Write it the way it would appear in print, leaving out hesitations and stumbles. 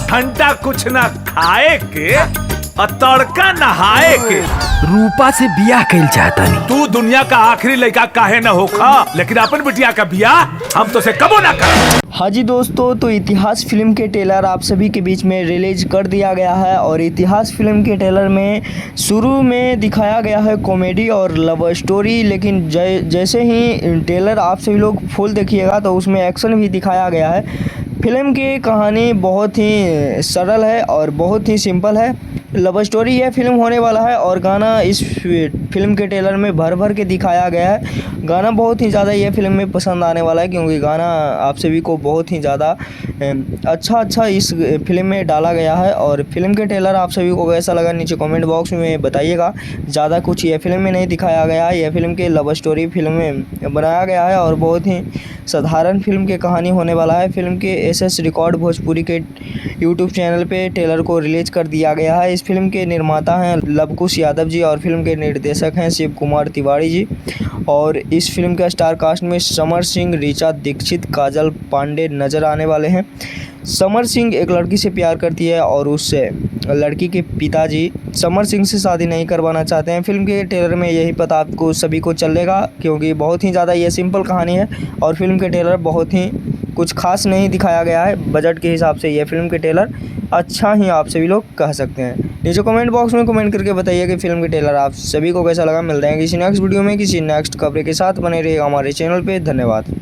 घंटा कुछ ना खाए के और तड़का नहाए के रूपा से बियाह कैल चाहता नहीं। तू दुनिया का आखिरी लड़का काहे न होखा, लेकिन अपन बिटिया का बियाह हम तो से कबो ना कर। हाँ जी दोस्तों, तो इतिहास फिल्म के ट्रेलर आप सभी के बीच में रिलीज कर दिया गया है। और इतिहास फिल्म के ट्रेलर में शुरू में दिखाया गया है कॉमेडी और लव स्टोरी, लेकिन जैसे ही ट्रेलर आप सभी लोग फुल देखिएगा तो उसमें एक्शन भी दिखाया गया है। फिल्म की कहानी बहुत ही सरल है और बहुत ही सिंपल है। लव स्टोरी यह फिल्म होने वाला है और गाना इस फिल्म के ट्रेलर में भर भर के दिखाया गया है। गाना बहुत ही ज़्यादा यह फिल्म में पसंद आने वाला है, क्योंकि गाना आप सभी को बहुत ही ज़्यादा अच्छा इस फिल्म में डाला गया है। और फिल्म के ट्रेलर आप सभी को कैसा लगा नीचे कमेंट बॉक्स में बताइएगा। ज़्यादा कुछ यह फिल्म में नहीं दिखाया गया है, यह फिल्म के लव स्टोरी फिल्म में बनाया गया है और बहुत ही साधारण फिल्म की कहानी होने वाला है। फिल्म के एसएस रिकॉर्ड भोजपुरी के यूट्यूब चैनल पे ट्रेलर को रिलीज कर दिया गया है। इस फिल्म के निर्माता हैं लवकुश यादव जी और फिल्म के निर्देशक हैं शिव कुमार तिवारी जी। और इस फिल्म के स्टार कास्ट में समर सिंह, ऋचा दीक्षित, काजल पांडे नजर आने वाले हैं। समर सिंह एक लड़की से प्यार करती है और उससे लड़की के पिताजी समर सिंह से शादी नहीं करवाना चाहते हैं। फिल्म के ट्रेलर में यही पता आपको सभी को चलेगा, क्योंकि बहुत ही ज़्यादा ये सिंपल कहानी है और फिल्म के ट्रेलर बहुत ही कुछ खास नहीं दिखाया गया है। बजट के हिसाब से यह फिल्म के ट्रेलर अच्छा ही आप सभी लोग कह सकते हैं। नीचे कमेंट बॉक्स में कमेंट करके बताइए कि फिल्म के ट्रेलर आप सभी को कैसा लगा। मिलते हैं किसी नेक्स्ट वीडियो में किसी नेक्स्ट खबर के साथ। बने रहिएगा हमारे चैनल पे। धन्यवाद।